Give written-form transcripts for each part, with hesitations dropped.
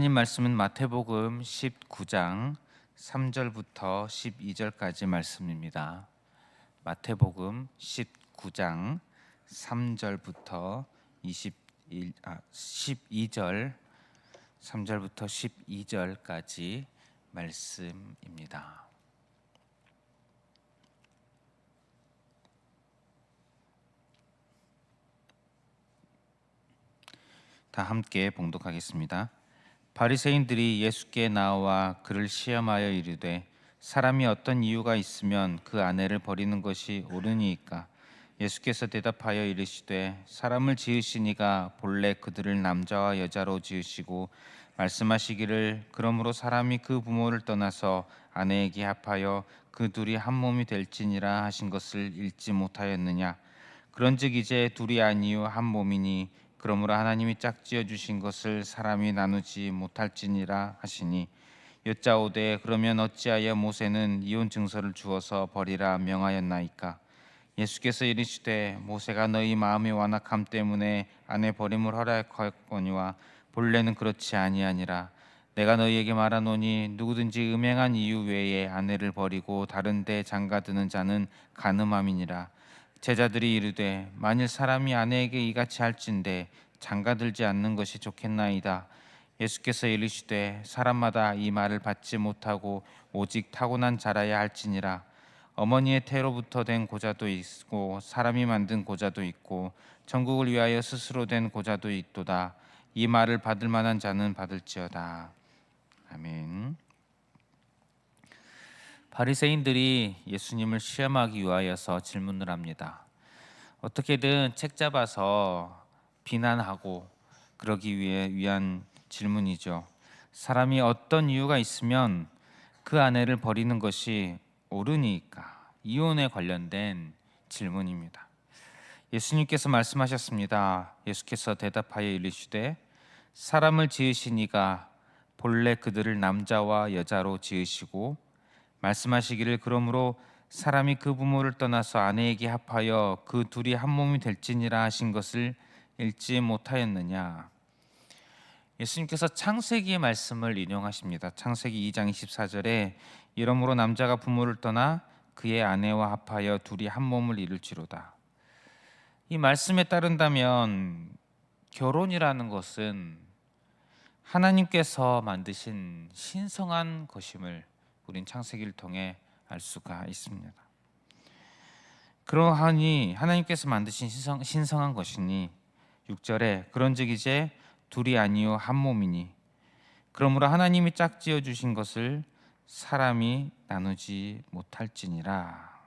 하나님 말씀은 마태복음 19장 3절부터 12절까지 말씀입니다. 마태복음 19장 3절부터 12절 3절부터 12절까지 말씀입니다. 다 함께 봉독하겠습니다. 바리새인들이 예수께 나와 그를 시험하여 이르되 사람이 어떤 이유가 있으면 그 아내를 버리는 것이 옳으니이까? 예수께서 대답하여 이르시되 사람을 지으시니가 본래 그들을 남자와 여자로 지으시고 말씀하시기를 그러므로 사람이 그 부모를 떠나서 아내에게 합하여 그 둘이 한 몸이 될지니라 하신 것을 읽지 못하였느냐? 그런즉 이제 둘이 아니요 한 몸이니 그러므로 하나님이 짝지어 주신 것을 사람이 나누지 못할지니라 하시니, 여짜오되 그러면 어찌하여 모세는 이혼 증서를 주어서 버리라 명하였나이까? 예수께서 이르시되 모세가 너희 마음의 완악함 때문에 아내 버림을 허락하였거니와 본래는 그렇지 아니하니라. 내가 너희에게 말하노니 누구든지 음행한 이유 외에 아내를 버리고 다른 데 장가드는 자는 간음함이니라. 제자들이 이르되 만일 사람이 아내에게 이같이 할진대 장가들지 않는 것이 좋겠나이다. 예수께서 이르시되 사람마다 이 말을 받지 못하고 오직 타고난 자라야 할지니라. 어머니의 태로부터 된 고자도 있고 사람이 만든 고자도 있고 천국을 위하여 스스로 된 고자도 있도다. 이 말을 받을 만한 자는 받을지어다. 아멘. 바리새인들이 예수님을 시험하기 위하여서 질문을 합니다. 어떻게든 책 잡아서 비난하고 그러기 위한 질문이죠. 사람이 어떤 이유가 있으면 그 아내를 버리는 것이 옳으니까? 이혼에 관련된 질문입니다. 예수님께서 말씀하셨습니다. 예수께서 대답하여 이르시되 사람을 지으시니가 본래 그들을 남자와 여자로 지으시고 말씀하시기를 그러므로 사람이 그 부모를 떠나서 아내에게 합하여 그 둘이 한 몸이 될지니라 하신 것을 읽지 못하였느냐? 예수님께서 창세기의 말씀을 인용하십니다. 창세기 2장 24절에 이러므로 남자가 부모를 떠나 그의 아내와 합하여 둘이 한 몸을 이룰지로다. 이 말씀에 따른다면 결혼이라는 것은 하나님께서 만드신 신성한 것임을 우린 창세기를 통해 알 수가 있습니다. 그러하니 하나님께서 만드신 신성한 것이니 6절에 그런즉 이제 둘이 아니요 한 몸이니 그러므로 하나님이 짝지어 주신 것을 사람이 나누지 못할지니라.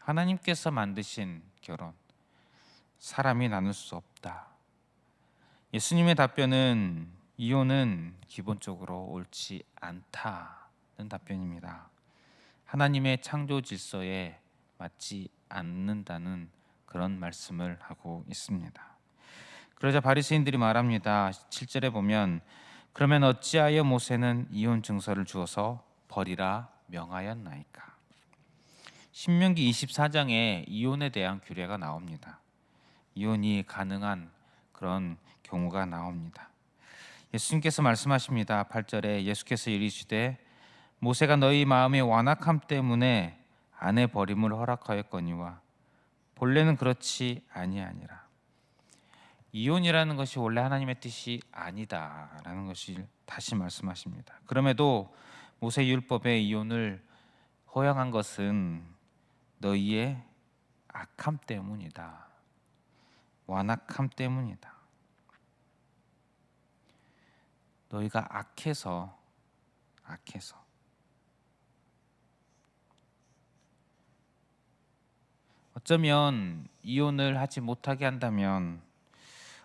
하나님께서 만드신 결혼, 사람이 나눌 수 없다. 예수님의 답변은 이혼은 기본적으로 옳지 않다는 답변입니다. 하나님의 창조 질서에 맞지 않는다는 그런 말씀을 하고 있습니다. 그러자 바리새인들이 말합니다. 7절에 보면 그러면 어찌하여 모세는 이혼 증서를 주어서 버리라 명하였나이까? 신명기 24장에 이혼에 대한 규례가 나옵니다. 이혼이 가능한 그런 경우가 나옵니다. 예수님께서 말씀하십니다. 8절에 예수께서 이르시되 모세가 너희 마음의 완악함 때문에 아내 버림을 허락하였거니와 본래는 그렇지 아니하니라. 이혼이라는 것이 원래 하나님의 뜻이 아니다라는 것을 다시 말씀하십니다. 그럼에도 모세 율법에 이혼을 허용한 것은 너희의 악함 때문이다. 완악함 때문이다. 너희가 악해서 어쩌면 이혼을 하지 못하게 한다면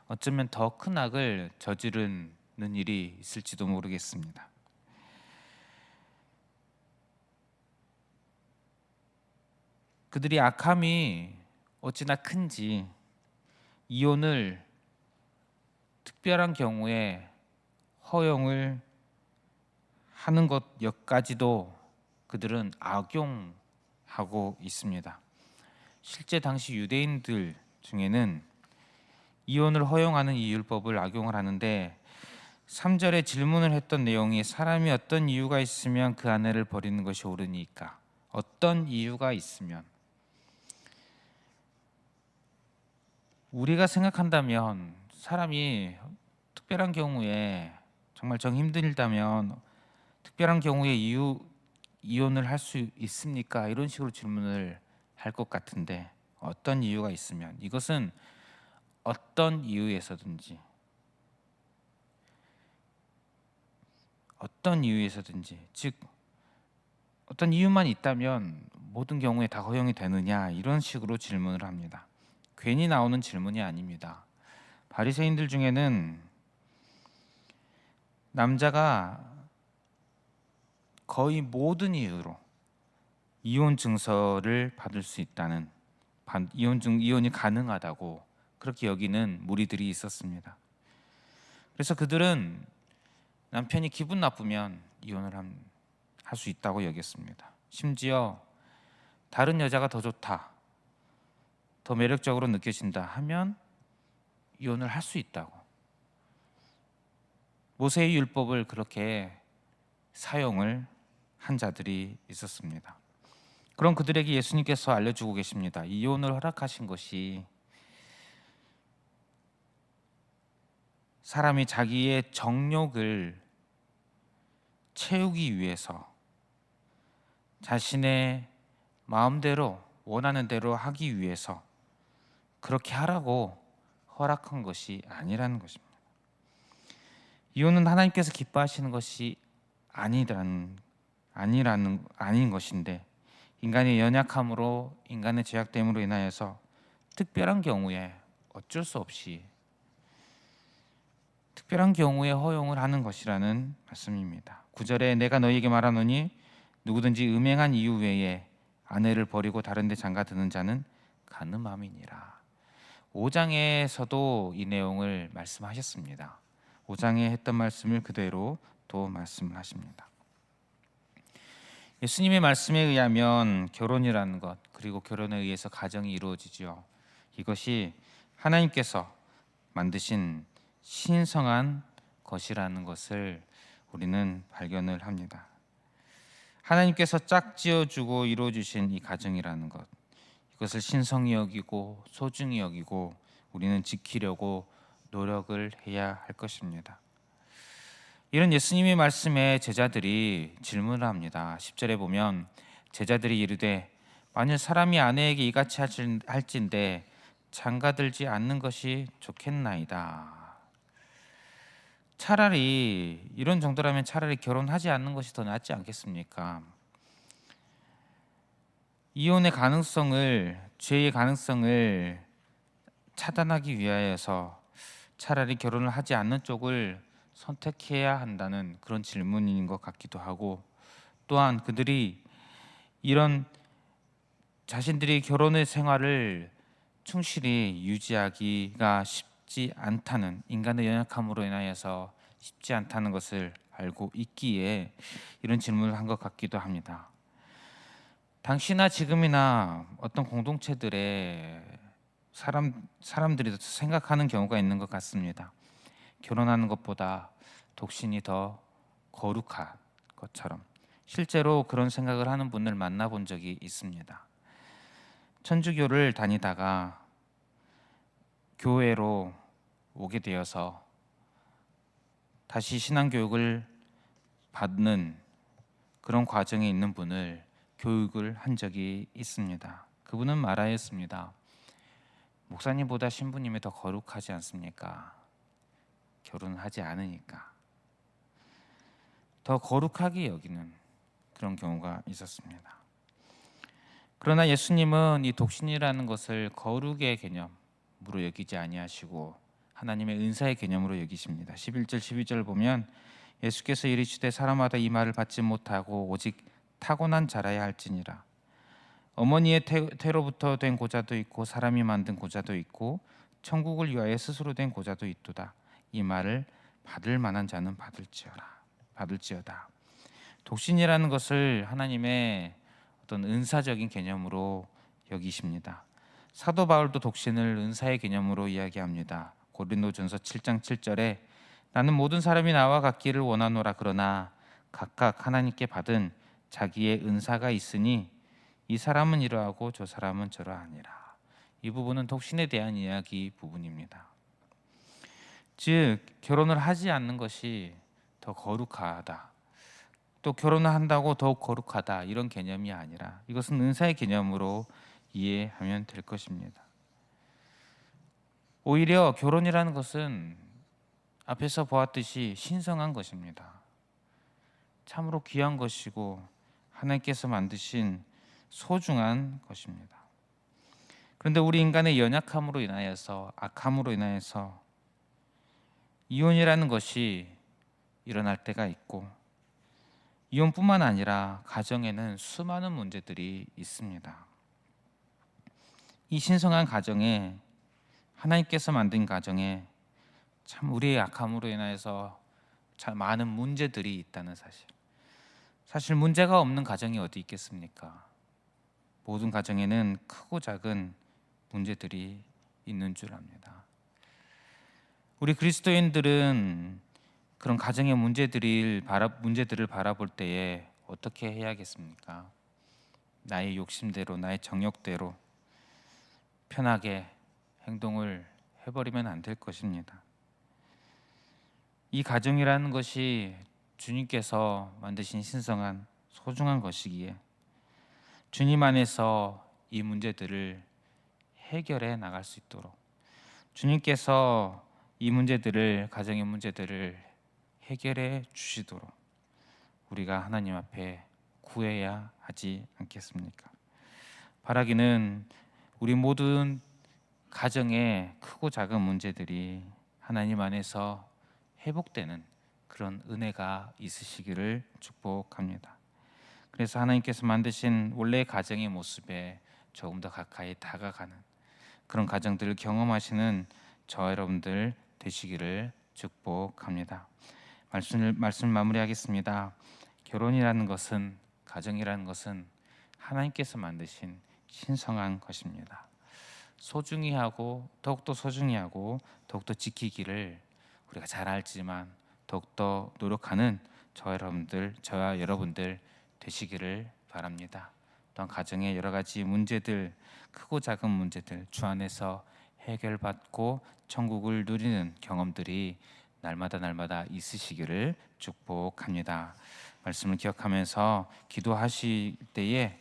어쩌면 더 큰 악을 저지르는 일이 있을지도 모르겠습니다. 그들이 악함이 어찌나 큰지 이혼을 특별한 경우에 허용을 하는 것까지도 그들은 악용하고 있습니다. 실제 당시 유대인들 중에는 이혼을 허용하는 이 율법을 악용을 하는데 3절에 질문을 했던 내용이 사람이 어떤 이유가 있으면 그 아내를 버리는 것이 옳으니까. 어떤 이유가 있으면, 우리가 생각한다면 사람이 특별한 경우에 정말 정 힘들다면 특별한 경우에 이혼을 할 수 있습니까? 이런 식으로 질문을 할 것 같은데, 어떤 이유가 있으면, 이것은 어떤 이유에서든지 즉 어떤 이유만 있다면 모든 경우에 다 허용이 되느냐, 이런 식으로 질문을 합니다. 괜히 나오는 질문이 아닙니다. 바리새인들 중에는 남자가 거의 모든 이유로 이혼 증서를 받을 수 있다는, 이혼이 가능하다고 그렇게 여기는 무리들이 있었습니다. 그래서 그들은 남편이 기분 나쁘면 이혼을 할 수 있다고 여겼습니다. 심지어 다른 여자가 더 좋다, 더 매력적으로 느껴진다 하면 이혼을 할 수 있다고, 모세의 율법을 그렇게 사용을 한 자들이 있었습니다. 그럼 그들에게 예수님께서 알려주고 계십니다. 이혼을 허락하신 것이 사람이 자기의 정욕을 채우기 위해서, 자신의 마음대로 원하는 대로 하기 위해서 그렇게 하라고 허락한 것이 아니라는 것입니다. 이혼은 하나님께서 기뻐하시는 것이 아닌 것인데, 인간의 연약함으로, 인간의 죄악됨으로 인하여서 특별한 경우에 어쩔 수 없이 특별한 경우에 허용을 하는 것이라는 말씀입니다. 9절에 내가 너희에게 말하노니 누구든지 음행한 이유 외에 아내를 버리고 다른 데 장가드는 자는 간음함이니라. 5장에서도 이 내용을 말씀하셨습니다. 5장에 했던 말씀을 그대로 또 말씀을 하십니다. 예수님의 말씀에 의하면 결혼이라는 것, 그리고 결혼에 의해서 가정이 이루어지죠. 이것이 하나님께서 만드신 신성한 것이라는 것을 우리는 발견을 합니다. 하나님께서 짝지어주고 이루어주신 이 가정이라는 것, 이것을 신성히 여기고 소중히 여기고 우리는 지키려고 노력을 해야 할 것입니다. 이런 예수님의 말씀에 제자들이 질문을 합니다. 10절에 보면 제자들이 이르되 만일 사람이 아내에게 이같이 할진대 장가들지 않는 것이 좋겠나이다. 차라리 이런 정도라면 차라리 결혼하지 않는 것이 더 낫지 않겠습니까? 이혼의 가능성을, 죄의 가능성을 차단하기 위하여서 차라리 결혼을 하지 않는 쪽을 선택해야 한다는 그런 질문인 것 같기도 하고, 또한 그들이 이런 자신들이 결혼의 생활을 충실히 유지하기가 쉽지 않다는, 인간의 연약함으로 인하여서 쉽지 않다는 것을 알고 있기에 이런 질문을 한 것 같기도 합니다. 당시나 지금이나 어떤 공동체들의 사람들이 생각하는 경우가 있는 것 같습니다. 결혼하는 것보다 독신이 더 거룩한 것처럼, 실제로 그런 생각을 하는 분을 만나본 적이 있습니다. 천주교를 다니다가 교회로 오게 되어서 다시 신앙교육을 받는 그런 과정에 있는 분을 교육을 한 적이 있습니다. 그분은 말하였습니다. 목사님보다 신부님이 더 거룩하지 않습니까? 결혼을 하지 않으니까. 더 거룩하게 여기는 그런 경우가 있었습니다. 그러나 예수님은 이 독신이라는 것을 거룩의 개념으로 여기지 아니하시고 하나님의 은사의 개념으로 여기십니다. 11절 12절 보면 예수께서 이르시되 사람마다 이 말을 받지 못하고 오직 타고난 자라야 할지니라. 어머니의 태로부터 된 고자도 있고 사람이 만든 고자도 있고 천국을 위하여 스스로 된 고자도 있도다. 이 말을 받을 만한 자는 받을지어다. 독신이라는 것을 하나님의 어떤 은사적인 개념으로 여기십니다. 사도 바울도 독신을 은사의 개념으로 이야기합니다. 고린도전서 7장 7절에 나는 모든 사람이 나와 같기를 원하노라. 그러나 각각 하나님께 받은 자기의 은사가 있으니 이 사람은 이러하고 저 사람은 저러하니라. 이 부분은 독신에 대한 이야기 부분입니다. 즉 결혼을 하지 않는 것이 더 거룩하다, 또 결혼을 한다고 더욱 거룩하다, 이런 개념이 아니라 이것은 은사의 개념으로 이해하면 될 것입니다. 오히려 결혼이라는 것은 앞에서 보았듯이 신성한 것입니다. 참으로 귀한 것이고 하나님께서 만드신 소중한 것입니다. 그런데 우리 인간의 연약함으로 인하여서, 악함으로 인하여서 이혼이라는 것이 일어날 때가 있고, 이혼뿐만 아니라 가정에는 수많은 문제들이 있습니다. 이 신성한 가정에, 하나님께서 만든 가정에 참 우리의 약함으로 인하여서 참 많은 문제들이 있다는 사실 문제가 없는 가정이 어디 있겠습니까? 모든 가정에는 크고 작은 문제들이 있는 줄 압니다. 우리 그리스도인들은 그런 가정의 문제들을 바라볼 때에 어떻게 해야겠습니까? 나의 욕심대로, 나의 정욕대로 편하게 행동을 해버리면 안 될 것입니다. 이 가정이라는 것이 주님께서 만드신 신성한 소중한 것이기에 주님 안에서 이 문제들을 해결해 나갈 수 있도록, 주님께서 이 문제들을, 가정의 문제들을 해결해 주시도록 우리가 하나님 앞에 구해야 하지 않겠습니까? 바라기는 우리 모든 가정의 크고 작은 문제들이 하나님 안에서 회복되는 그런 은혜가 있으시기를 축복합니다. 그래서 하나님께서 만드신 원래의 가정의 모습에 조금 더 가까이 다가가는 그런 가정들을 경험하시는 저 여러분들 되시기를 축복합니다. 말씀 마무리하겠습니다. 결혼이라는 것은, 가정이라는 것은 하나님께서 만드신 신성한 것입니다. 소중히 하고, 더욱더 소중히 하고, 더욱더 지키기를 우리가 잘 알지만 더욱더 노력하는 저와 여러분들 되시기를 바랍니다. 또한 가정의 여러 가지 문제들, 크고 작은 문제들 주 안에서 해결받고 천국을 누리는 경험들이 날마다 있으시기를 축복합니다. 말씀을 기억하면서 기도하실 때에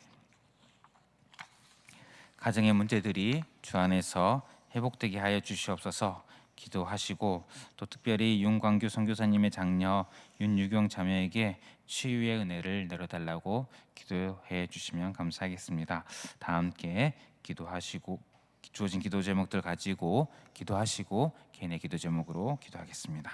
가정의 문제들이 주 안에서 회복되게 하여 주시옵소서 기도하시고, 또 특별히 윤광규 선교사님의 장녀 윤유경 자매에게 치유의 은혜를 내려달라고 기도해 주시면 감사하겠습니다. 다 함께 기도하시고, 주어진 기도 제목들 가지고 기도하시고 개인의 기도 제목으로 기도하겠습니다.